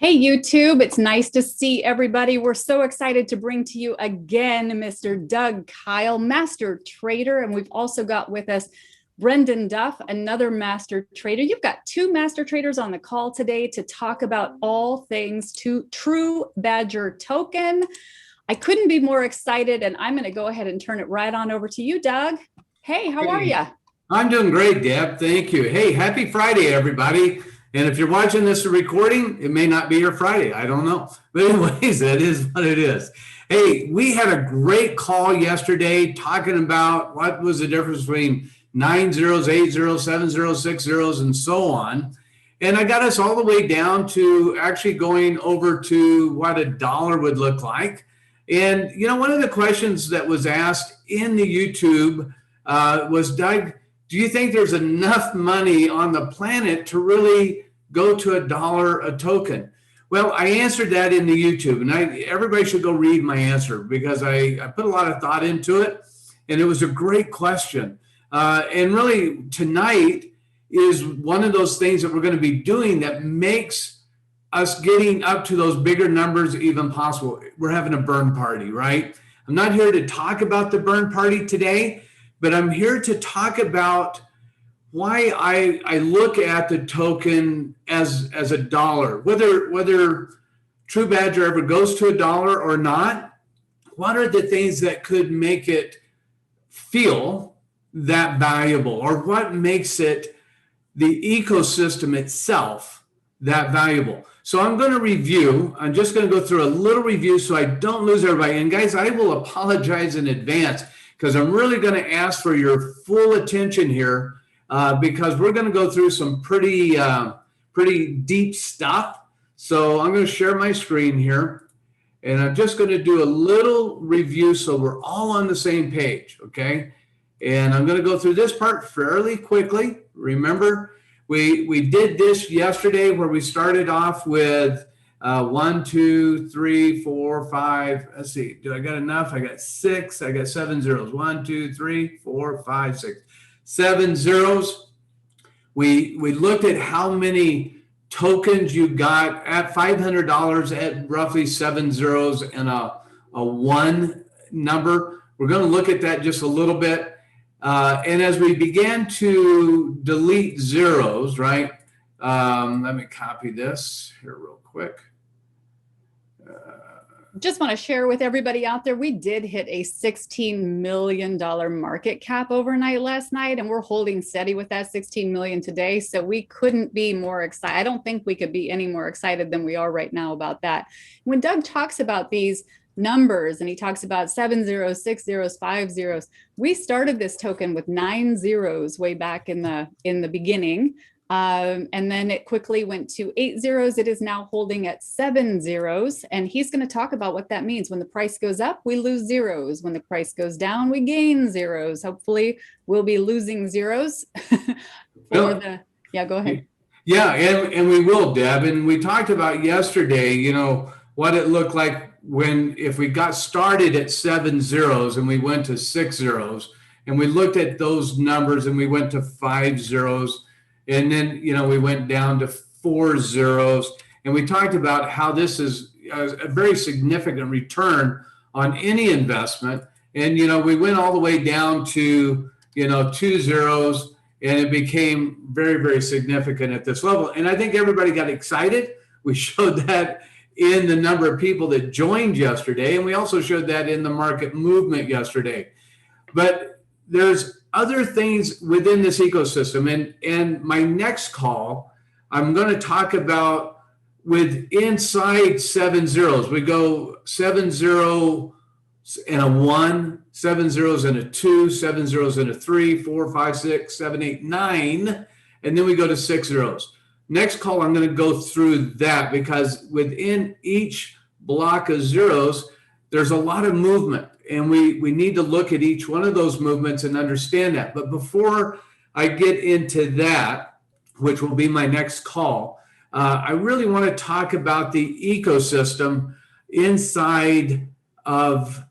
Hey, YouTube, it's nice to see everybody. We're so excited to bring to you again Mr. Doug Kyle, master trader. And we've also got with us Brendan Duff, another master trader. You've got two master traders on the call today to talk about all things to True Badger token. I couldn't be more excited, and I'm going to go ahead and turn it right on over to you, Doug. Hey, how are you? I'm doing great, Deb. Thank you. Hey, happy Friday, everybody. And if you're watching this recording, it may not be your Friday. I don't know. But anyways, that is what it is. Hey, we had a great call yesterday talking about what was the difference between 9 zeros, 8 zeros, 7 zeros, 6 zeros, and so on. And I got us all the way down to actually going over to what a dollar would look like. And, you know, one of the questions that was asked in the YouTube was, Doug, do you think there's enough money on the planet to really go to a dollar a token? Well, I answered that in the YouTube, and everybody should go read my answer because I put a lot of thought into it, and it was a great question. And really, tonight is one of those things that we're going to be doing that makes us getting up to those bigger numbers even possible. We're having a burn party, right? I'm not here to talk about the burn party today, but I'm here to talk about why I look at the token as a dollar, whether True Badger ever goes to a dollar or not. What are the things that could make it feel that valuable, or what makes it the ecosystem itself that valuable? So I'm going to review. I'm just going to go through a little review so I don't lose everybody. And guys, I will apologize in advance because I'm really going to ask for your full attention here because we're going to go through some pretty deep stuff. So I'm going to share my screen here, and I'm just going to do a little review so we're all on the same page, okay? And I'm going to go through this part fairly quickly. Remember, we did this yesterday where we started off with 1, 2, 3, 4, 5. Let's see. Do I got enough? I got 6. I got 7 zeros. 1, 2, 3, 4, 5, 6. 7 zeros. We looked at how many tokens you got at $500 at roughly 7 zeros and a 1 number. We're going to look at that just a little bit. And as we began to delete zeros, right? Let me copy this here real quick. Just want to share with everybody out there, we did hit a $16 million market cap overnight last night, and we're holding steady with that 16 million today. So we couldn't be more excited. I don't think we could be any more excited than we are right now about that. When Doug talks about these numbers and he talks about 7 zeros, 6 zeros, 5 zeros, we started this token with 9 zeros way back in the beginning. And then it quickly went to 8 zeros. It is now holding at 7 zeros. And he's going to talk about what that means. When the price goes up, we lose zeros. When the price goes down, we gain zeros. Hopefully we'll be losing zeros. Yeah, go ahead. Yeah, and we will, Deb. And we talked about yesterday, you know, what it looked like if we got started at 7 zeros and we went to 6 zeros, and we looked at those numbers and we went to 5 zeros. And then, you know, we went down to 4 zeros, and we talked about how this is a very significant return on any investment. And, you know, we went all the way down to, 2 zeros, and it became very, very significant at this level. And I think everybody got excited. We showed that in the number of people that joined yesterday, and we also showed that in the market movement yesterday. But there's other things within this ecosystem. And my next call, I'm going to talk about with inside 7 zeros. We go 7 zeros and a 1, 7 zeros and a 2, 7 zeros and a 3, 4, 5, 6, 7, 8, 9. And then we go to 6 zeros. Next call, I'm going to go through that because within each block of zeros, there's a lot of movement. And we need to look at each one of those movements and understand that. But before I get into that, which will be my next call, I really want to talk about the ecosystem inside of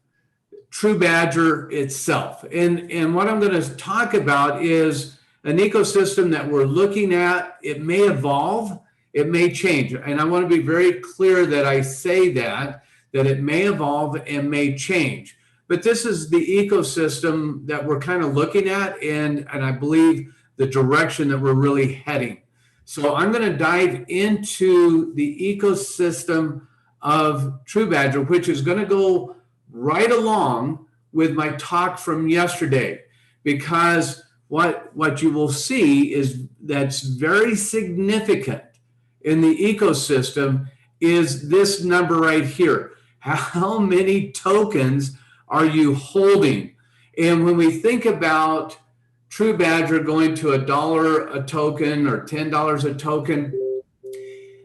True Badger itself. And what I'm going to talk about is an ecosystem that we're looking at. It may evolve. It may change. And I want to be very clear that I say that it may evolve and may change. But this is the ecosystem that we're kind of looking at, and I believe the direction that we're really heading. So I'm going to dive into the ecosystem of True Badger, which is going to go right along with my talk from yesterday, because what you will see is that's very significant in the ecosystem is this number right here. How many tokens are you holding? And when we think about True Badger going to $1 a token or $10 a token,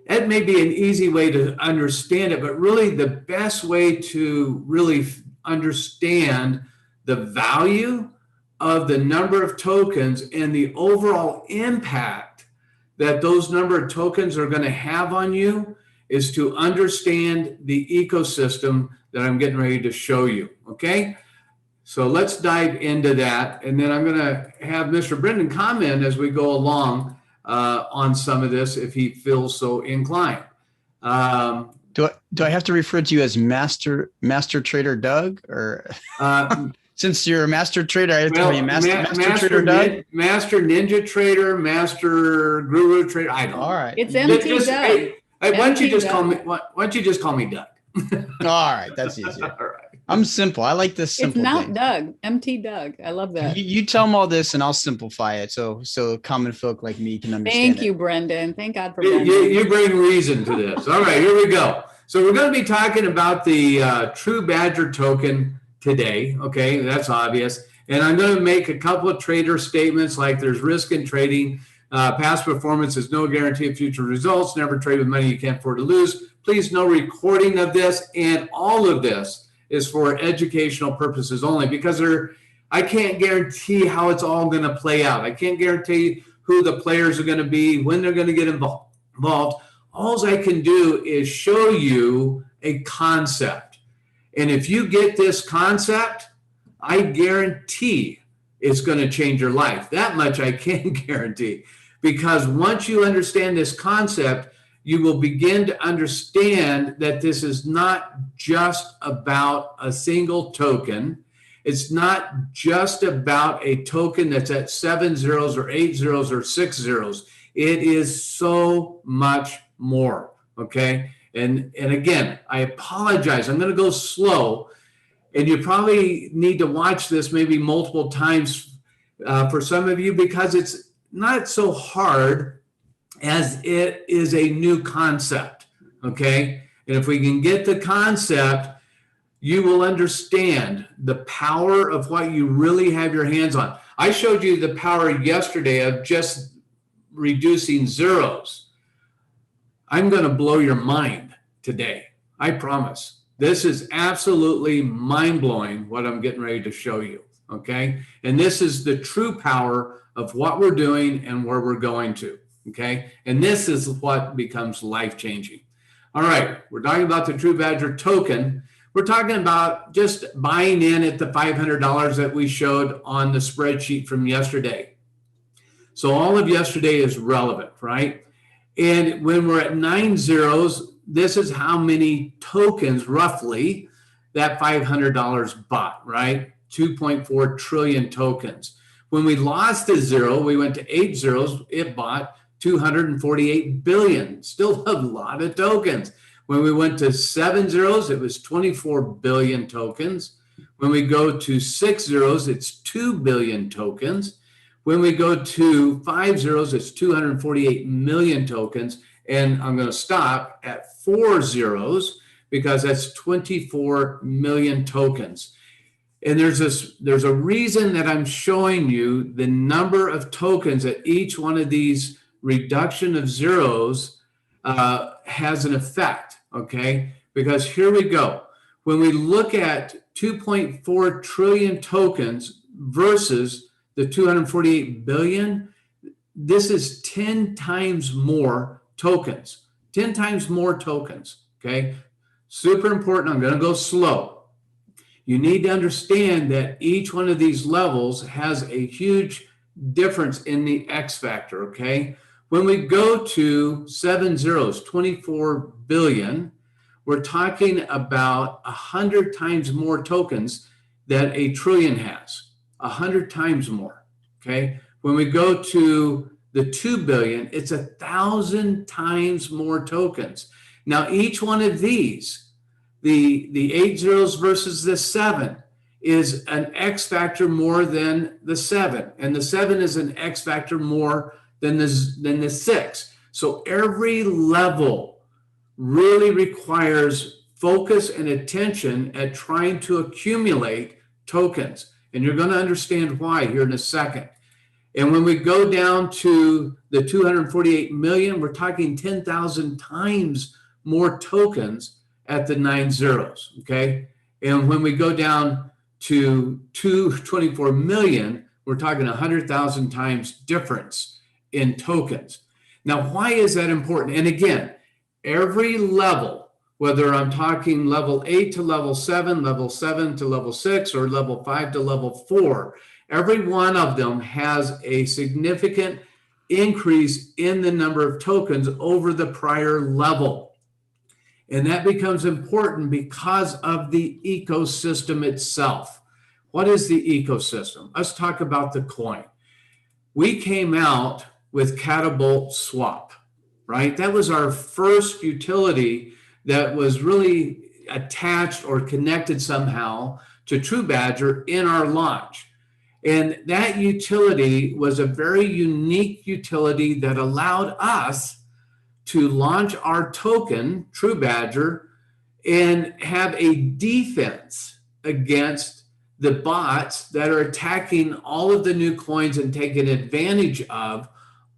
that may be an easy way to understand it, but really the best way to really understand the value of the number of tokens and the overall impact that those number of tokens are going to have on you is to understand the ecosystem that I'm getting ready to show you, okay? So let's dive into that, and then I'm going to have Mr. Brendan comment as we go along on some of this if he feels so inclined. Do I have to refer to you as Master Trader Doug, or since you're a Master Trader, I have to call you Master Trader Doug? Master Ninja Trader, Master Guru Trader. I don't know. All right. It's MT Doug. Hey, why don't you just call me Doug? All right, that's easier. All right. I'm simple. I like this simple. It's not thing. Doug, MT Doug. I love that. You tell them all this, and I'll simplify it so common folk like me can understand. Thank you, Brendan. Thank God for Brendan. You bring reason to this. All right, here we go. So we're going to be talking about the True Badger token today. Okay, that's obvious. And I'm going to make a couple of trader statements like there's risk in trading. Past performance is no guarantee of future results. Never trade with money you can't afford to lose. Please, no recording of this, and all of this is for educational purposes only, because I can't guarantee how it's all going to play out. I can't guarantee who the players are going to be, when they're going to get involved. All I can do is show you a concept. And if you get this concept, I guarantee it's going to change your life. That much I can guarantee. Because once you understand this concept, you will begin to understand that this is not just about a single token. It's not just about a token that's at 7 zeros or 8 zeros or 6 zeros. It is so much more, okay? And again, I apologize. I'm going to go slow, and you probably need to watch this maybe multiple times for some of you, because it's not so hard as it is a new concept, okay? And if we can get the concept, you will understand the power of what you really have your hands on. I showed you the power yesterday of just reducing zeros. I'm going to blow your mind today. I promise. This is absolutely mind-blowing what I'm getting ready to show you, okay? And this is the true power of what we're doing and where we're going to. Okay, and this is what becomes life-changing. All right, we're talking about the True Badger token. We're talking about just buying in at the $500 that we showed on the spreadsheet from yesterday. So all of yesterday is relevant, right? And when we're at 9 zeros, this is how many tokens roughly that $500 bought, right? 2.4 trillion tokens. When we lost a zero, we went to 8 zeros, it bought 248 billion, still a lot of tokens. When we went to 7 zeros, it was 24 billion tokens. When we go to 6 zeros, it's 2 billion tokens. When we go to 5 zeros, it's 248 million tokens. And I'm going to stop at 4 zeros because that's 24 million tokens. And there's a reason that I'm showing you the number of tokens at each one of these reduction of zeros has an effect, okay? Because here we go. When we look at 2.4 trillion tokens versus the 248 billion, this is 10 times more tokens, 10 times more tokens, okay? Super important. I'm going to go slow. You need to understand that each one of these levels has a huge difference in the X factor, okay? When we go to 7 zeros, 24 billion, we're talking about 100 times more tokens that a trillion has, 100 times more, okay? When we go to the 2 billion, it's 1,000 times more tokens. Now, each one of these, the 8 zeros versus the 7, is an X factor more than the 7, and the 7 is an X factor more than the 6. So every level really requires focus and attention at trying to accumulate tokens. And you're going to understand why here in a second. And when we go down to the 248 million, we're talking 10,000 times more tokens at the 9 zeros, okay? And when we go down to 224 million, we're talking 100,000 times difference in tokens. Now, why is that important? And again, every level, whether I'm talking level 8 to level 7 to level 6, or level 5 to level 4, every one of them has a significant increase in the number of tokens over the prior level. And that becomes important because of the ecosystem itself. What is the ecosystem? Let's talk about the coin. We came out with Catapult Swap, right? That was our first utility that was really attached or connected somehow to True Badger in our launch. And that utility was a very unique utility that allowed us to launch our token, True Badger, and have a defense against the bots that are attacking all of the new coins and taking advantage of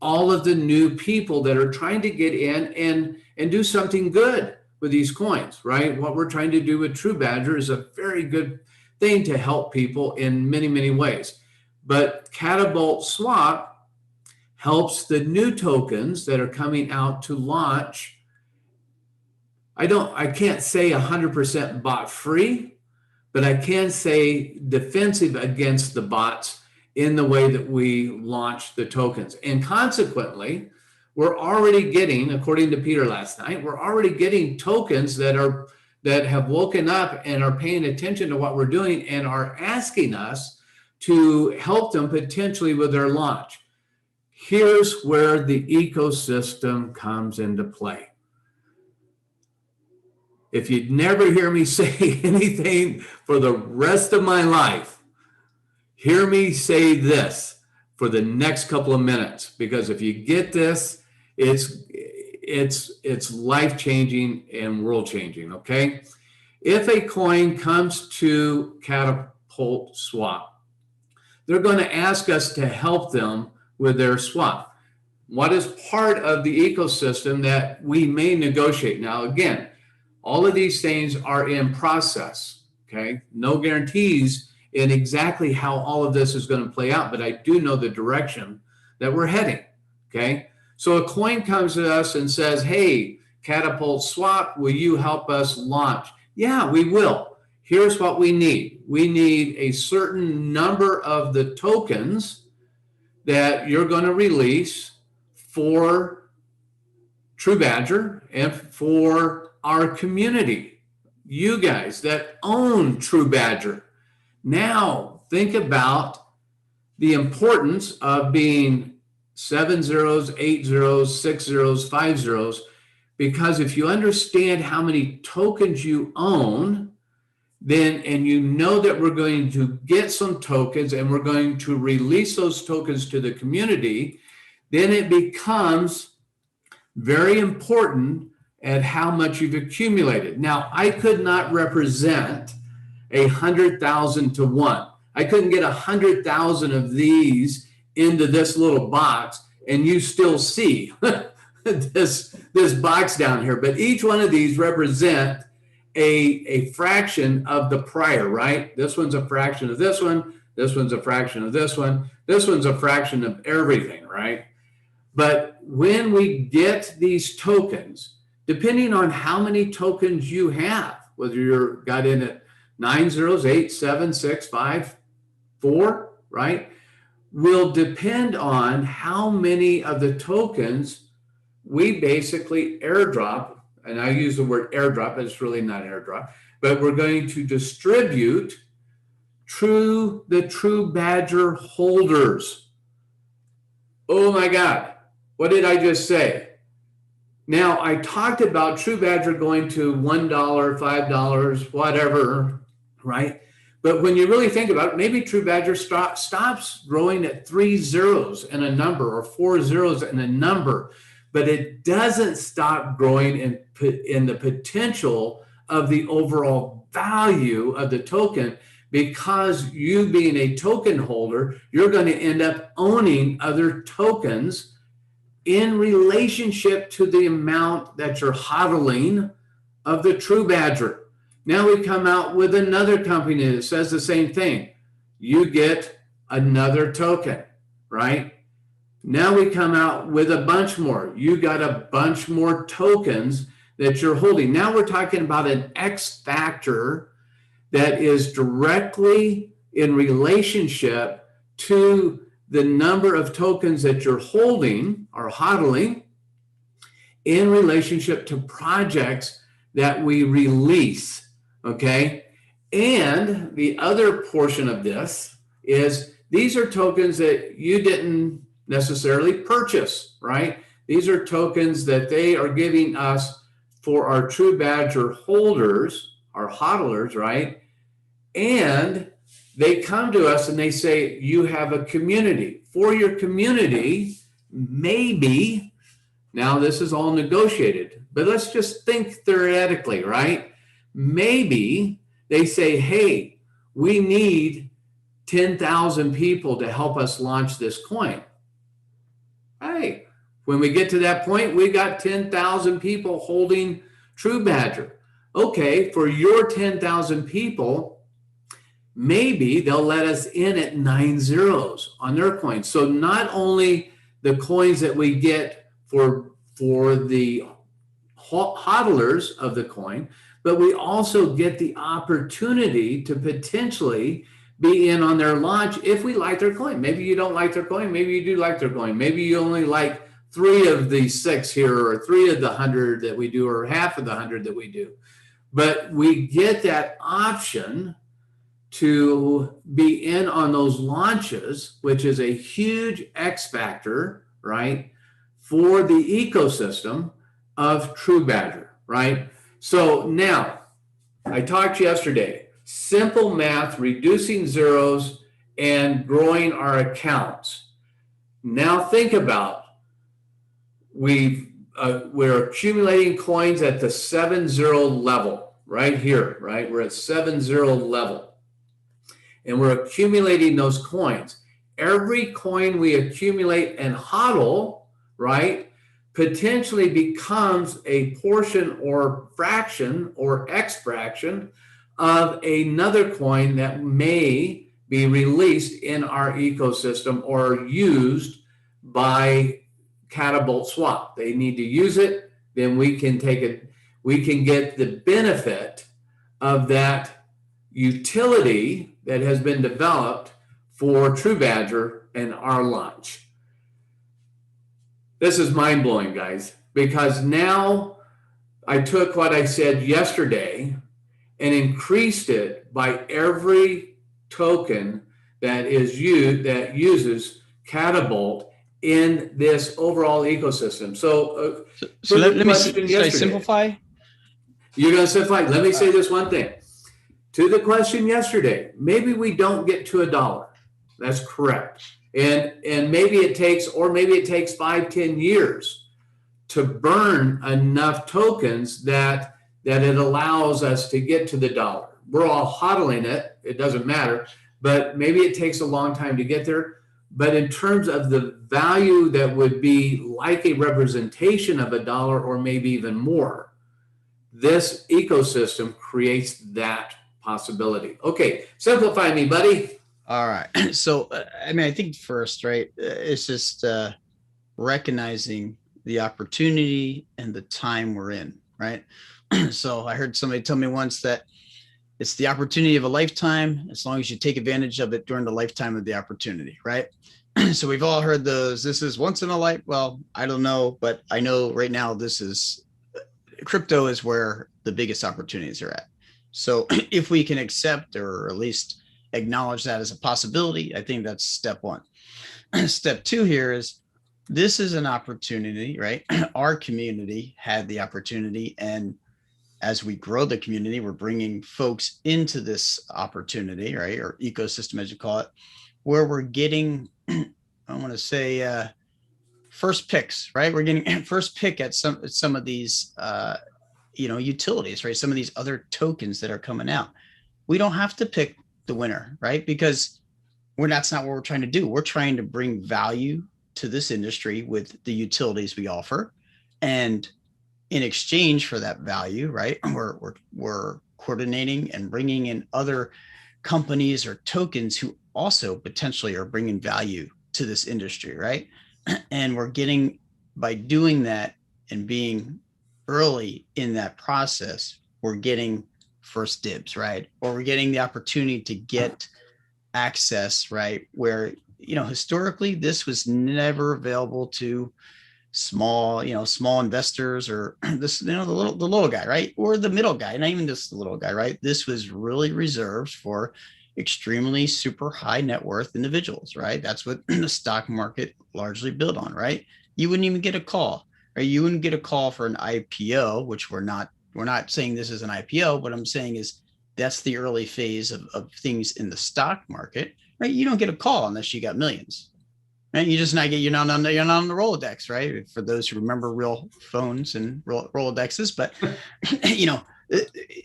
all of the new people that are trying to get in and do something good with these coins, right? What we're trying to do with True Badger is a very good thing to help people in many, many ways. But Catapult Swap helps the new tokens that are coming out to launch. I can't say 100% bot free, but I can say defensive against the bots in the way that we launch the tokens. And consequently, we're already getting, according to Peter last night, we're already getting tokens that have woken up and are paying attention to what we're doing and are asking us to help them potentially with their launch. Here's where the ecosystem comes into play. If you'd never hear me say anything for the rest of my life, hear me say this for the next couple of minutes, because if you get this, it's life-changing and world-changing, okay? If a coin comes to Catapult Swap, they're going to ask us to help them with their swap. What is part of the ecosystem that we may negotiate? Now, again, all of these things are in process, okay? No guarantees in exactly how all of this is going to play out, but I do know the direction that we're heading, okay? So a coin comes to us and says, hey, Catapult Swap, will you help us launch? Yeah, we will. Here's what we need. We need a certain number of the tokens that you're going to release for True Badger and for our community, you guys that own True Badger. Now, think about the importance of being 7 zeros, 8 zeros, 6 zeros, 5 zeros, because if you understand how many tokens you own, then, and you know that we're going to get some tokens and we're going to release those tokens to the community, then it becomes very important at how much you've accumulated. Now, I could not represent 100,000 to 1. I couldn't get 100,000 of these into this little box, and you still see this box down here. But each one of these represent a fraction of the prior, right? This one's a fraction of this one. This one's a fraction of this one. This one's a fraction of everything, right? But when we get these tokens, depending on how many tokens you have, whether you're got in at 9 zeros, 8, 7, 6, 5, 4, right? will depend on how many of the tokens we basically airdrop. And I use the word airdrop, but it's really not airdrop, but we're going to distribute the True Badger holders. Oh my God, what did I just say? Now, I talked about True Badger going to $1, $5, whatever, right? But when you really think about it, maybe True Badger stops growing at 3 zeros and a number, or 4 zeros and a number, but it doesn't stop growing in the potential of the overall value of the token, because you being a token holder, you're going to end up owning other tokens in relationship to the amount that you're hodling of the True Badger. Now we come out with another company that says the same thing. You get another token, right? Now we come out with a bunch more. You got a bunch more tokens that you're holding. Now we're talking about an X factor that is directly in relationship to the number of tokens that you're holding or hodling in relationship to projects that we release, okay? And the other portion of this is these are tokens that you didn't necessarily purchase, right? These are tokens that they are giving us for our True Badger holders, our hodlers, right? And they come to us and they say, you have a community. For your community, maybe, now this is all negotiated, but let's just think theoretically, right? Maybe they say, hey, we need 10,000 people to help us launch this coin. Hey, when we get to that point, we got 10,000 people holding True Badger. Okay, for your 10,000 people, maybe they'll let us in at 9 zeros on their coins. So not only the coins that we get for the hodlers of the coin, but we also get the opportunity to potentially be in on their launch if we like their coin. Maybe you don't like their coin. Maybe you do like their coin. Maybe you only like 3 of the 6 here, or 3 of the 100 that we do, or half of the 100 that we do. But we get that option to be in on those launches, which is a huge X factor, right, for the ecosystem of True Badger, right? So now, I talked yesterday, simple math, reducing zeros and growing our accounts. Now think about, we're accumulating coins at the 7-0 level, right here, right? We're at 7-0 level. And we're accumulating those coins. Every coin we accumulate and hodl, right, potentially becomes a portion or fraction or X fraction of another coin that may be released in our ecosystem or used by Catapult Swap. They need to use it, then we can take it, we can get the benefit of that utility that has been developed for True Badger and our launch. This is mind-blowing, guys, because now I took what I said yesterday and increased it by every token that is used, that uses Catapult in this overall ecosystem. So let me should I simplify? You're going to simplify. Let me say this one thing. To the question yesterday, maybe we don't get to $1. That's correct. And maybe it takes 5-10 years to burn enough tokens that it allows us to get to the $1. We're all hodling it. It doesn't matter. But maybe it takes a long time to get there. But in terms of the value that would be like a representation of $1 or maybe even more, this ecosystem creates that possibility. Okay, simplify me, buddy. All right. So, I mean, I think first, right, it's just recognizing the opportunity and the time we're in, right? So I heard somebody tell me once that it's the opportunity of a lifetime as long as you take advantage of it during the lifetime of the opportunity, right? So we've all heard those. This is once in a life. Well, I don't know, but I know right now this is crypto is where the biggest opportunities are at. So if we can accept or at least acknowledge that as a possibility, I think that's step one. Step two here is this is an opportunity, right? Our community had the opportunity, and as we grow the community, we're bringing folks into this opportunity, right? Or ecosystem, as you call it, where we're getting, I want to say, first picks, right? We're getting first pick at some of these, utilities, right? Some of these other tokens that are coming out. We don't have to pick the winner, right? Because that's not what we're trying to do. We're trying to bring value to this industry with the utilities we offer, and in exchange for that value, right, we're coordinating and bringing in other companies or tokens who also potentially are bringing value to this industry, right? And we're getting, by doing that and being early in that process, we're getting first dibs, right? Or we're getting the opportunity to get access, right? Where, historically this was never available to small investors, or this, the little guy, right? Or the middle guy, not even just the little guy, right? This was really reserved for extremely super high net worth individuals, right? That's what the stock market largely built on, right? You wouldn't even get a call, right? You wouldn't get a call for an IPO, which we're not saying this is an IPO. What I'm saying is that's the early phase of things in the stock market, right? You don't get a call unless you got millions. Right? You're not on the Rolodex, right? For those who remember real phones and Rolodexes, but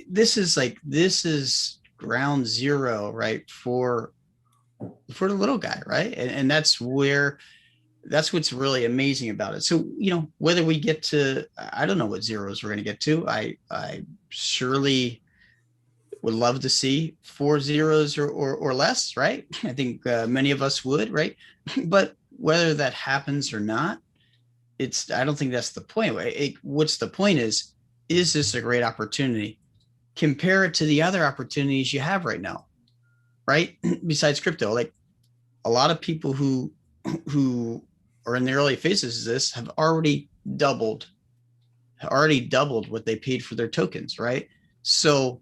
this is ground zero, right? For the little guy, right? And that's what's really amazing about it. So, whether we get to, I don't know what zeros we're going to get to. I surely would love to see 4 zeros or less, right? I think many of us would, right? But whether that happens or not, I don't think that's the point. What's the point is this a great opportunity? Compare it to the other opportunities you have right now, right? Besides crypto, like a lot of people who are in the early phases of this have already doubled what they paid for their tokens, right? So,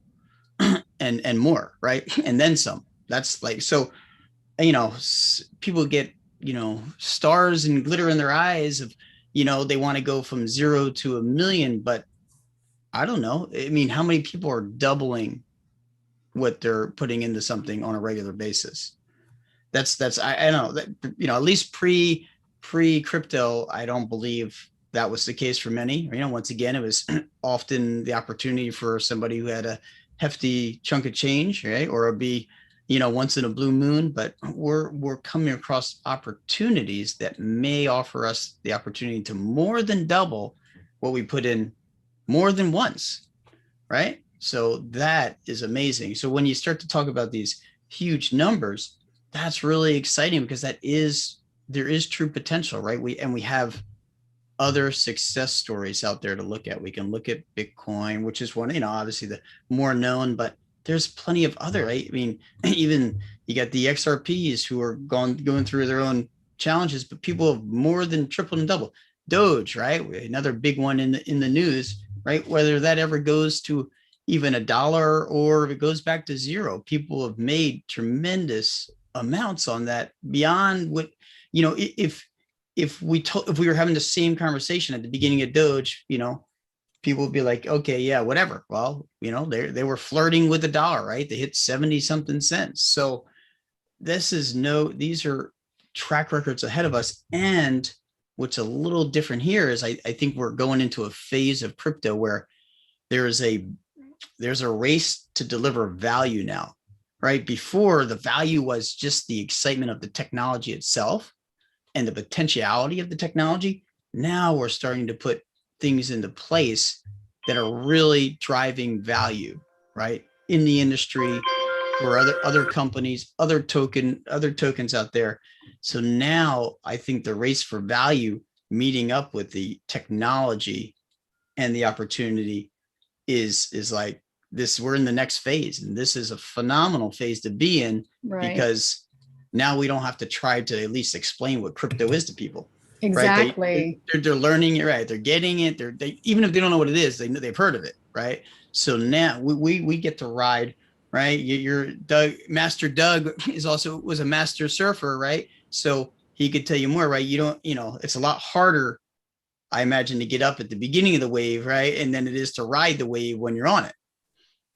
and more, right? And then some. That's like, so, people get, stars and glitter in their eyes of, they want to go from 0 to 1 million, but I don't know. I mean, how many people are doubling what they're putting into something on a regular basis? I don't know that, at least pre crypto, I don't believe that was the case for many. Once again, it was often the opportunity for somebody who had a hefty chunk of change, right? Or it'd be, once in a blue moon. But we're coming across opportunities that may offer us the opportunity to more than double what we put in more than once, right? So that is amazing. So when you start to talk about these huge numbers, that's really exciting, because there is true potential, right? We have other success stories out there to look at. We can look at Bitcoin, which is one, obviously the more known, but there's plenty of other, right? I mean, even you got the XRPs who are going through their own challenges, but people have more than tripled and doubled. Doge, right? Another big one in the news, right? Whether that ever goes to even $1 or if it goes back to zero, people have made tremendous amounts on that beyond what, if we were having the same conversation at the beginning of Doge, people would be like, okay, yeah, whatever. Well, they were flirting with $1, right? They hit 70 something cents. So these are track records ahead of us. And what's a little different here is I think we're going into a phase of crypto where there's a race to deliver value now, right? Before, the value was just the excitement of the technology itself and the potentiality of the technology. Now we're starting to put things into place that are really driving value, right, in the industry, for other companies, other tokens out there. So now I think the race for value meeting up with the technology and the opportunity is like this. We're in the next phase, and this is a phenomenal phase to be in, Right. because now we don't have to try to at least explain what crypto is to people. Exactly. Right? They're learning it, right? They're getting it. They even if they don't know what it is, they've heard of it, right? So now we get to ride, right? Your Master Doug was a master surfer, right? So he could tell you more, right? It's a lot harder, I imagine, to get up at the beginning of the wave, right? And then it is to ride the wave when you're on it.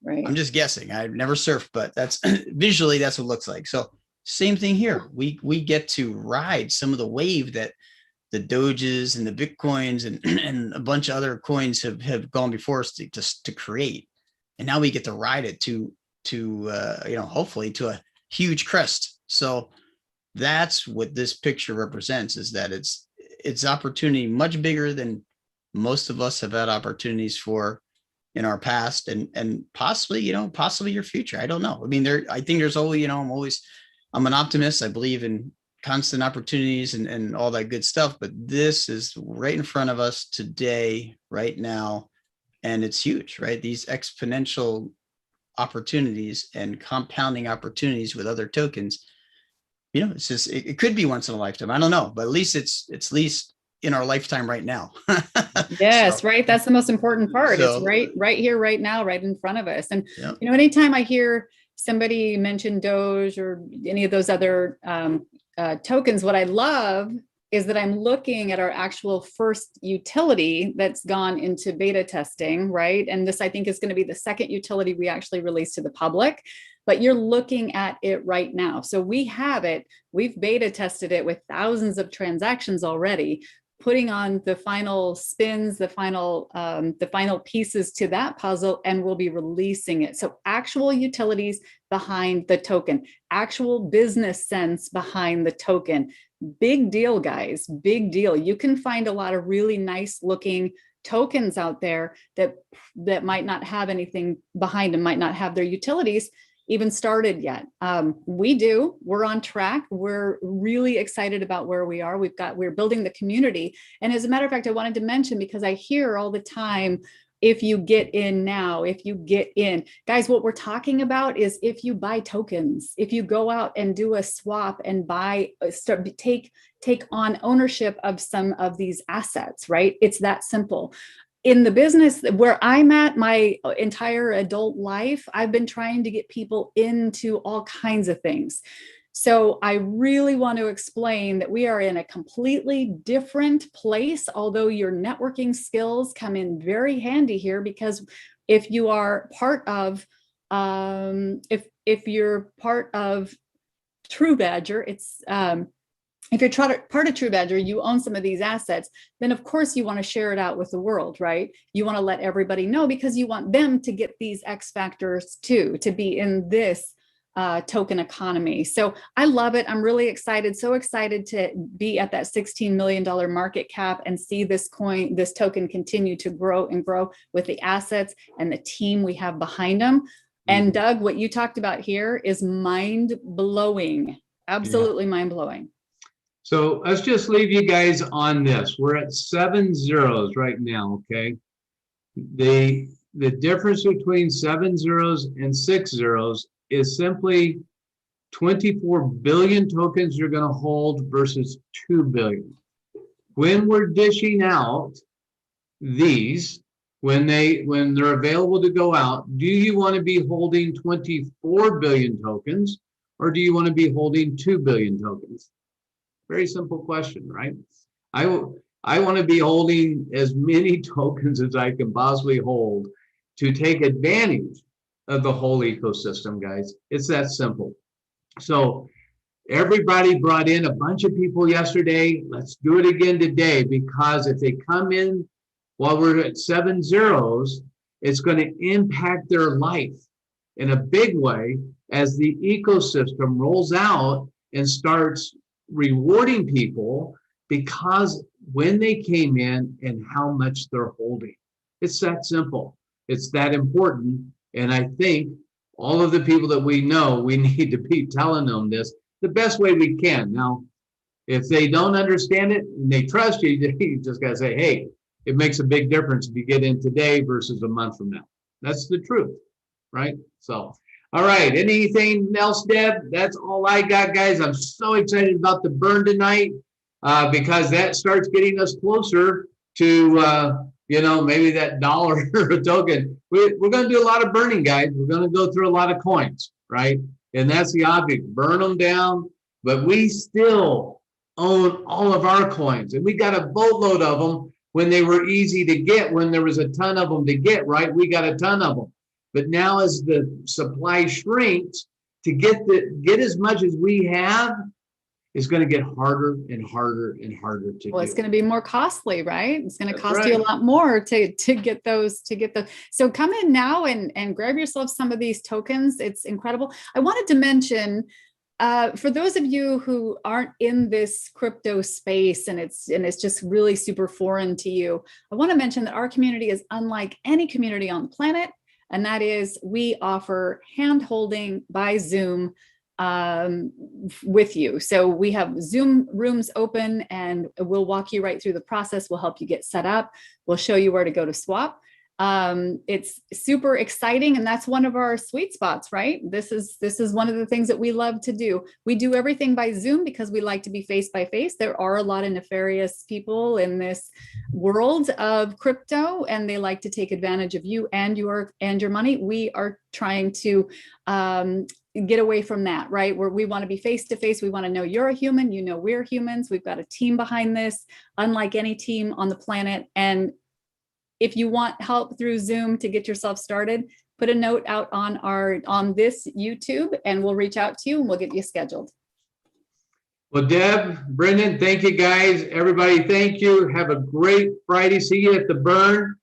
Right. I'm just guessing. I've never surfed, but that's visually that's what it looks like. So same thing here. We get to ride some of the wave that the Doges and the Bitcoins and a bunch of other coins have gone before us to create. And now we get to ride it to hopefully to a huge crest. So that's what this picture represents, is that it's opportunity much bigger than most of us have had opportunities for in our past, and possibly your future. I don't know. I mean, I think there's always, I'm an optimist. I believe in constant opportunities and all that good stuff, but this is right in front of us today, right now. And it's huge, right? These exponential opportunities and compounding opportunities with other tokens, it's just, it could be once in a lifetime. I don't know, but at least it's at least in our lifetime right now. Yes, right. That's the most important part. It's right here, right now, right in front of us. And, Yep. Anytime I hear somebody mention Doge or any of those other tokens, what I love is that I'm looking at our actual first utility that's gone into beta testing, right? And this, I think, is going to be the second utility we actually release to the public, but you're looking at it right now. So we have it, we've beta tested it with thousands of transactions already, putting on the final spins, the final pieces to that puzzle, and we'll be releasing it. So actual utilities behind the token, actual business sense behind the token. Big deal, guys, big deal. You can find a lot of really nice looking tokens out there that might not have anything behind them, might not have their utilities even started yet. We're on track. We're really excited about where we are. We're building the community. And as a matter of fact, I wanted to mention, because I hear all the time, if you get in now, if you get in, guys, what we're talking about is if you buy tokens, if you go out and do a swap and take on ownership of some of these assets, right? It's that simple. In the business where I'm at, my entire adult life, I've been trying to get people into all kinds of things. So I really want to explain that we are in a completely different place, although your networking skills come in very handy here, because if you are part of, if you're part of True Badger, if you're part of True Badger, you own some of these assets, then of course you want to share it out with the world, right? You want to let everybody know, because you want them to get these X factors too, to be in this token economy. So I love it. I'm really excited, so excited to be at that $16 million market cap and see this token continue to grow and grow with the assets and the team we have behind them. And Doug, what you talked about here is mind-blowing, absolutely mind-blowing. So let's just leave you guys on this. We're at 7 zeros right now, okay? The difference between 7 zeros and 6 zeros is simply 24 billion tokens you're going to hold versus 2 billion. When we're dishing out these, when they're available to go out, do you want to be holding 24 billion tokens, or do you want to be holding 2 billion tokens? Very simple question, right? I want to be holding as many tokens as I can possibly hold to take advantage of the whole ecosystem, guys. It's that simple. So everybody brought in a bunch of people yesterday. Let's do it again today, because if they come in while we're at 7 zeros, it's going to impact their life in a big way as the ecosystem rolls out and starts rewarding people because when they came in and how much they're holding. It's that simple. It's that important. And I think all of the people that we know, we need to be telling them this the best way we can. Now, if they don't understand it and they trust you, you just got to say, hey, it makes a big difference if you get in today versus a month from now. That's the truth, right? So All right. Anything else, Deb? That's all I got, guys. I'm so excited about the burn tonight because that starts getting us closer to, maybe that dollar a token. We're going to do a lot of burning, guys. We're going to go through a lot of coins, right? And that's the object. Burn them down. But we still own all of our coins. And we got a boatload of them when they were easy to get, when there was a ton of them to get, right? We got a ton of them. But now as the supply shrinks, to get as much as we have is going to get harder and harder and harder to Well, do. it's going to be more costly, right? It's going to That's cost you a right. lot more to get those. So come in now and grab yourself some of these tokens. It's incredible. I wanted to mention for those of you who aren't in this crypto space and it's just really super foreign to you, I want to mention that our community is unlike any community on the planet. And that is, we offer hand-holding by Zoom with you. So we have Zoom rooms open and we'll walk you right through the process. We'll help you get set up. We'll show you where to go to swap. It's super exciting, and that's one of our sweet spots, right? This is one of the things that we love to do. We do everything by Zoom because we like to be face by face. There are a lot of nefarious people in this world of crypto, and they like to take advantage of you and your money. We are trying to get away from that, right? Where we want to be face to face. We want to know you're a human, you know we're humans. We've got a team behind this, unlike any team on the planet. And if you want help through Zoom to get yourself started, put a note out on this YouTube and we'll reach out to you and we'll get you scheduled. Well, Deb, Brendan, thank you guys. Everybody, thank you. Have a great Friday. See you at the burn.